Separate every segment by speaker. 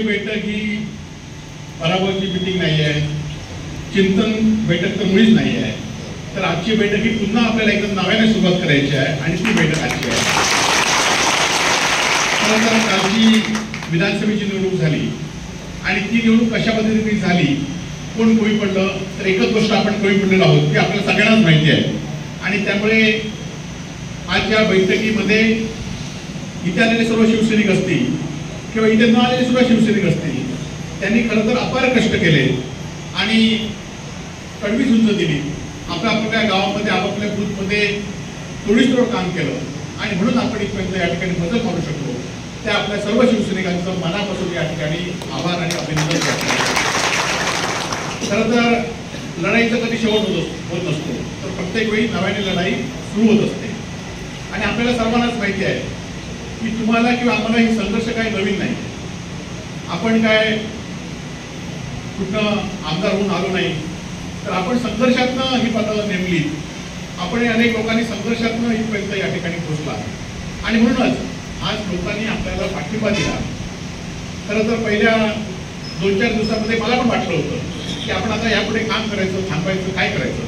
Speaker 1: बैठक ही पराभवाची मीटिंग नाही आहे, चिंतन बैठक तर मुळीच नाही आहे. तर आजची बैठक ही पुन्हा आपल्याला एकदम नव्याने सुरुवात करायची आहे आणि ती बैठक आजची आहे. खरं तर कालची विधानसभेची निवडणूक झाली आणि ती निवडणूक कशा पद्धतीने झाली, कोण कमी पडलं, तर एकच गोष्ट आपण कमी पडलेलो आहोत ती आपल्याला सगळ्यांनाच माहिती आहे. आणि त्यामुळे आज या बैठकीमध्ये इथे आलेले सर्व शिवसैनिक असतील किंवा इथे न आलेले सुद्धा शिवसैनिक असतील, त्यांनी खरं तर अपार कष्ट केले आणि कडवी झुंज दिली. आपल्या गावामध्ये आपापल्या बूथमध्ये तोडीसतोड काम केलं आणि म्हणून आपण इथपर्यंत या ठिकाणी मदत करू शकलो. त्या आपल्या सर्व शिवसैनिकांचं मनापासून या ठिकाणी आभार आणि अभिनंदन करतो. खरं तर लढाईचा कधी शेवट होत नसतो, तर प्रत्येक वेळी नव्याने लढाई सुरू होत असते. आणि आपल्याला सर्वांनाच माहिती आहे की तुम्हाला किंवा आम्हाला ही संघर्ष काही नवीन नाही. आपण काय कुठं आमदार होऊन आलो नाही, तर आपण संघर्षातनं ही पदाला नेमली. आपण अनेक लोकांनी संघर्षातनं इथपर्यंत या ठिकाणी पोहोचला आणि म्हणूनच आज लोकांनी आपल्याला पाठिंबा दिला. खरं तर पहिल्या 2-4 दिवसामध्ये मला पण वाटलं होतं की आपण आता यापुढे काम करायचं, थांबायचं, काय करायचं.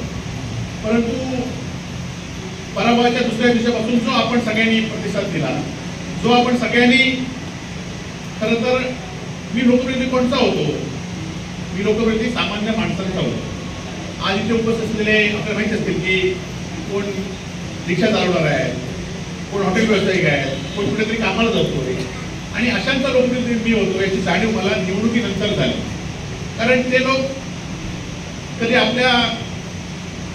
Speaker 1: परंतु पराभवाच्या दुसऱ्या दिवसापासून जो आपण सगळ्यांनी प्रतिसाद दिला, जो आपण सगळ्यांनी खरं तर मी लोकप्रतिनिधी कोणता होतो, मी लोकप्रतिनिधी सामान्य माणसांचा होतो. आज इथे उपस्थित असलेले आपल्याला माहिती असतील की कोण रिक्षा चालवणार आहे, कोण हॉटेल व्यावसायिक आहे, कोण कुठेतरी कामाला जातोय आणि अशांचा लोकप्रतिनिधी मी होतो याची जाणीव मला निवडणुकीनंतर झाली. कारण ते लोक कधी आपल्या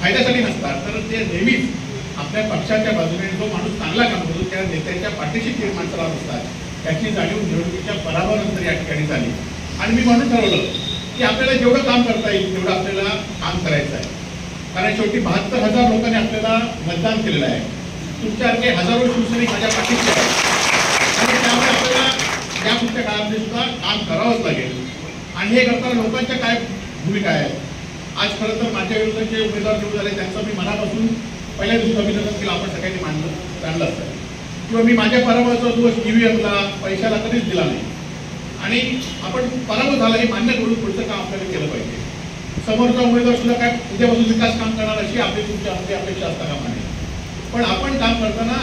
Speaker 1: फायद्यासाठी नसतात, तर ते नेहमीच आपल्या पक्षाच्या बाजूने जो माणूस चांगला काम करतो त्या नेत्याच्या पाठीशी ते माणसं राहत असतात. त्याची जाणीव निवडणुकीच्या पराभवानंतर या ठिकाणी झाली आणि मी म्हणून ठरवलं की आपल्याला जेवढं काम करता येईल तेवढं आपल्याला काम करायचं आहे. कारण शेवटी 72,000 लोकांनी आपल्याला मतदान केलेलं आहे. तुमच्यासारखे हजारो शिवसैनिक माझ्या पाठीशी आहेत आणि त्यामुळे आपल्याला या पुढच्या काळामध्ये सुद्धा काम करावंच लागेल. आणि हे करताना लोकांच्या काय भूमिका आहे. आज खरं तर माझ्या विरुद्ध जे उमेदवार निवडून झाले त्यांचं मी मनापासून पहिल्या दिवशी अभिनंदन केलं. आपण सगळ्यांनी जाणलं असतं किंवा मी माझ्या पराभवाचा दोष EVMला पैशाला कधीच दिला नाही आणि आपण पराभव झाला हे मान्य करून पुढचं काम आपल्याला केलं पाहिजे. समोरचा उमेदवार सुद्धा काय उद्यापासून विकास काम करणार अशी आपली तुमच्या अपेक्षा असता कामा नये. पण आपण काम करताना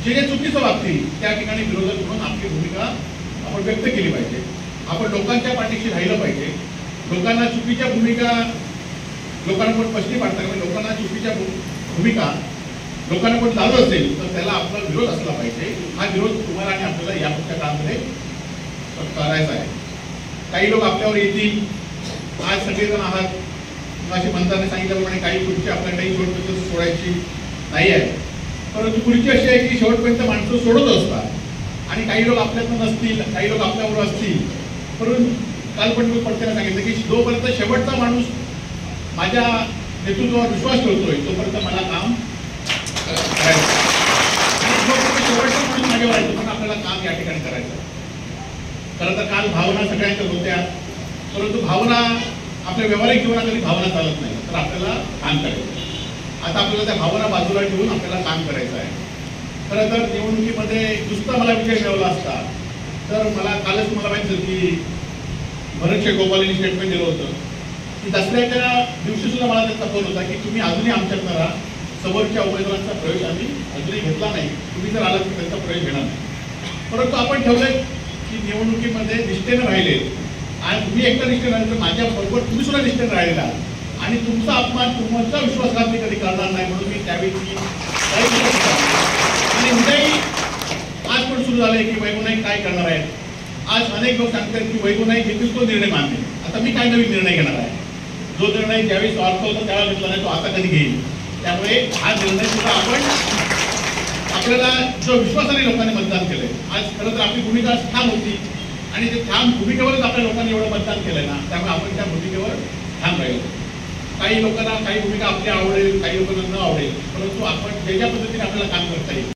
Speaker 1: जे चुकीचं वागतील त्या ठिकाणी विरोधक म्हणून आपली भूमिका आपण व्यक्त केली पाहिजे. आपण लोकांच्या पाठीशी राहिलं पाहिजे. लोकांना चुकीच्या भूमिका लोकांना पण स्पष्टी पाडतात, लोकांना चुकीच्या भूमिका लोकांना पण चालू असेल तर त्याला आपला विरोध असला पाहिजे. हा विरोध तुम्हाला आणि आपल्याला या पुढच्या काळामध्ये करायचा आहे. काही लोक आपल्यावर येतील, आज सगळेजण आहात अशी मंत्र्यांनी सांगितल्याप्रमाणे काही खुर्ची आपल्याला काही शेवटपर्यंत सोडायची नाही आहे. परंतु खुर्ची अशी आहे की शेवटपर्यंत माणसं सोडत असतात आणि काही लोक आपल्यातनं नसतील, काही लोक आपल्याबरोबर असतील. परंतु काल पण मी पडताना सांगितलं की जोपर्यंत शेवटचा माणूस माझ्या नेतृत्वावर विश्वास ठेवतोय तोपर्यंत मला काम करायचं आणि जोपर्यंत शेवटचा माणूस माझ्यावर आहे पण आपल्याला काम या ठिकाणी करायचं. खरं तर काल भावना सगळ्यांच्या होत्या, परंतु भावना आपल्या व्यावहारिक जीवनात भावना चालत नाही, तर आपल्याला काम करायचं. आता आपल्याला त्या भावना बाजूला ठेवून आपल्याला काम करायचं आहे. खरं तर निवडणुकीमध्ये नुसता मला विजय मिळवला असता तर मला कालच मला माहिती होतं की भरत गोपालींनी स्टेटमेंट दिलं होतं की दसऱ्याच्या दिवशी सुद्धा मला त्याचा फोन होता की तुम्ही अजूनही आमच्यात राहा, समोरच्या उमेदवारांचा प्रवेश आम्ही अजूनही घेतला नाही, तुम्ही जर आलात तर त्यांचा प्रवेश घेणार नाही. परंतु आपण ठेवलंय की निवडणुकीमध्ये निष्ठेनं राहिले आणि तुम्ही एकटा निष्ठेनं राहिले तर माझ्याबरोबर तुम्ही सुद्धा निष्ठेनं राहिलेला आणि तुमचा अपमान तुमचा विश्वासघात मी कधी करणार नाही म्हणून मी त्यावेळी आणि उद्याही आज पण सुरू झालंय की वैगुनाईक काय करणार आहेत. आज अनेक लोक सांगतात की वैगुनाईक घेतील तो निर्णय मानते. आता मी काय नवीन निर्णय घेणार आहे. जो निर्णय ज्यावेळी स्वार्थ होता त्यावेळेला घेतला नाही तो आता कधी घेईल. त्यामुळे हा निर्णय सुद्धा आपण आपल्याला जो विश्वासाने लोकांनी मतदान केलंय. आज खरं तर आपली भूमिका ठाम होती आणि ते ठाम भूमिकेवरच आपल्या लोकांनी एवढं मतदान केलंय ना, त्यामुळे आपण त्या भूमिकेवर ठाम राहिलो. काही लोकांना काही भूमिका आपली आवडेल, काही लोकांना न आवडेल, परंतु आपण ज्या पद्धतीने आपल्याला काम करता येईल